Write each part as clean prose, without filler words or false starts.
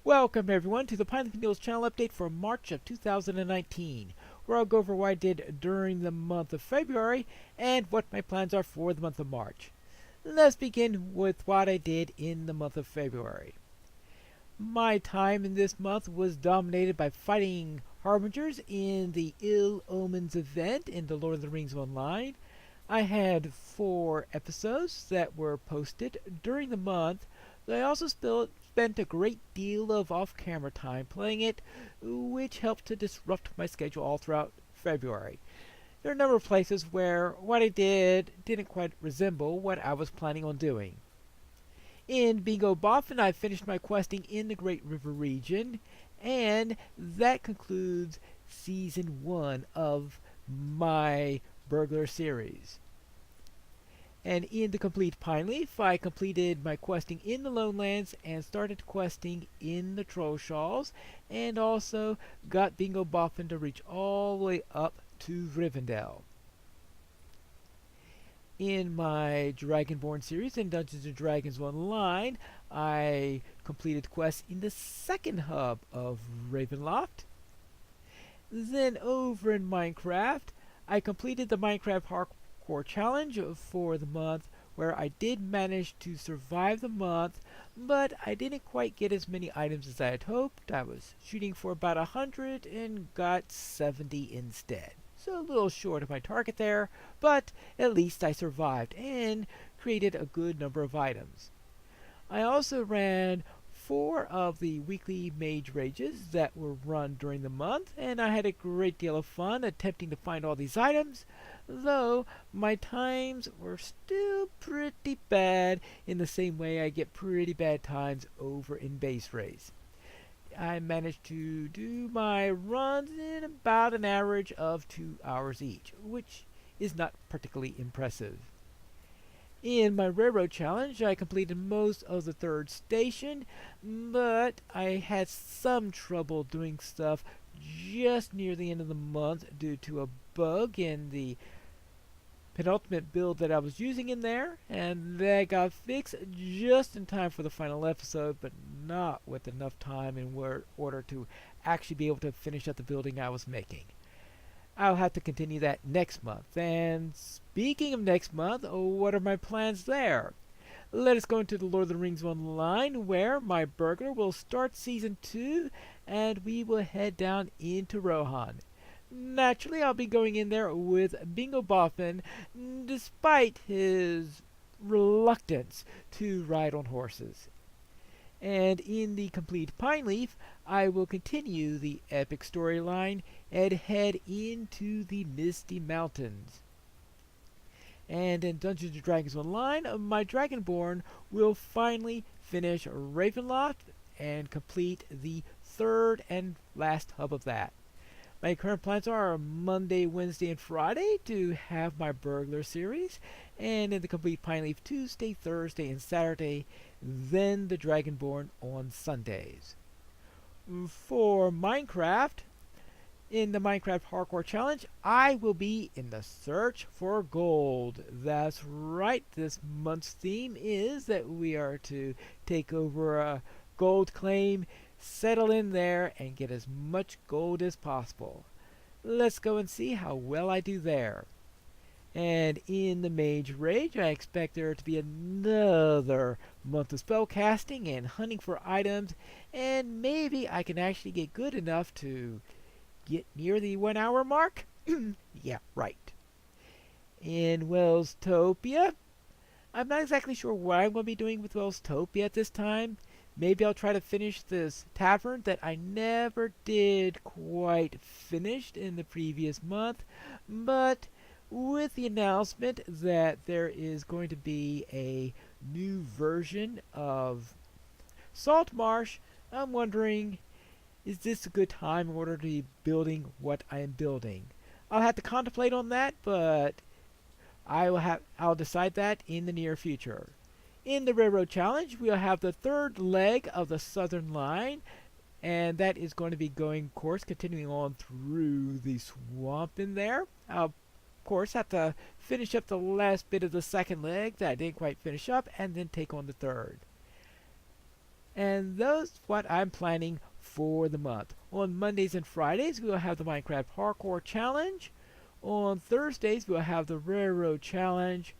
Welcome everyone to the Pine News channel update for March of 2019, where I'll go over what I did during the month of February and what my plans are for the month of March. Let's begin with what I did in the month of February. My time in this month was dominated by fighting Harbingers in the Ill Omens event in the Lord of the Rings Online. I had 4 episodes that were posted during the month. I also spent a great deal of off-camera time playing it, which helped to disrupt my schedule all throughout February. There are a number of places where what I did didn't quite resemble what I was planning on doing. In Bingo Boffin, I finished my questing in the Great River region, and that concludes Season 1 of my Burglar series. And in the Complete Pine Leaf, I completed my questing in the Lonelands and started questing in the Trollshalls, and also got Bingo Boffin to reach all the way up to Rivendell. In my Dragonborn series in Dungeons & Dragons Online, I completed quests in the second hub of Ravenloft. Then over in Minecraft, I completed the Minecraft Hardcore Challenge for the month, where I did manage to survive the month, but I didn't quite get as many items as I had hoped. I was shooting for about 100 and got 70 instead. So a little short of my target there, but at least I survived and created a good number of items. I also ran 4 of the weekly Mage Rages that were run during the month, and I had a great deal of fun attempting to find all these items, though my times were still pretty bad in the same way I get pretty bad times over in Base Race. I managed to do my runs in about an average of 2 hours each, which is not particularly impressive. In my Railroad Challenge, I completed most of the 3rd station, but I had some trouble doing stuff just near the end of the month due to a bug in the penultimate build that I was using in there, and that got fixed just in time for the final episode, but not with enough time in order to actually be able to finish up the building I was making. I'll have to continue that next month. And speaking of next month, what are my plans there? Let us go into the Lord of the Rings Online, where my burglar will start Season 2, and we will head down into Rohan. Naturally, I'll be going in there with Bingo Boffin, despite his reluctance to ride on horses. And in the Complete Pine Leaf, I will continue the epic storyline and head into the Misty Mountains. And in Dungeons & Dragons Online, my Dragonborn will finally finish Ravenloft and complete the 3rd and last hub of that. My current plans are Monday, Wednesday, and Friday to have my Burglar series, and in the Complete Pine Leaf Tuesday, Thursday, and Saturday, then the Dragonborn on Sundays. For Minecraft, in the Minecraft Hardcore Challenge, I will be in the search for gold. That's right, this month's theme is that we are to take over a gold claim, settle in there, and get as much gold as possible. Let's go and see how well I do there. And in the Mage Rage, I expect there to be another month of spell casting and hunting for items, and maybe I can actually get good enough to get near the 1 hour mark? Yeah, right. In Wellstopia, I'm not exactly sure what I'm going to be doing with Wellstopia at this time. Maybe I'll try to finish this tavern that I never did quite finish in the previous month, but with the announcement that there is going to be a new version of Saltmarsh, I'm wondering, is this a good time in order to be building what I am building? I'll have to contemplate on that, but I'll decide that in the near future. In the Railroad Challenge, we'll have the 3rd leg of the Southern Line, and that is going to be going, of course, continuing on through the swamp in there. I'll, of course, have to finish up the last bit of the 2nd leg that I didn't quite finish up, and then take on the 3rd. And that's what I'm planning for the month. On Mondays and Fridays, we will have the Minecraft Parkour Challenge. On Thursdays, we will have the Railroad Challenge.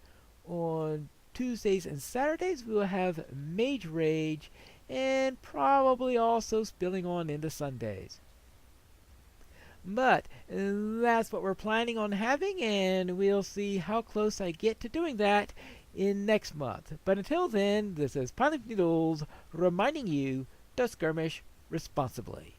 On Tuesdays and Saturdays, we will have Mage Rage, and probably also spilling on into Sundays. But that's what we're planning on having, and we'll see how close I get to doing that in next month. But until then, this is Pilot Noodles reminding you to skirmish responsibly.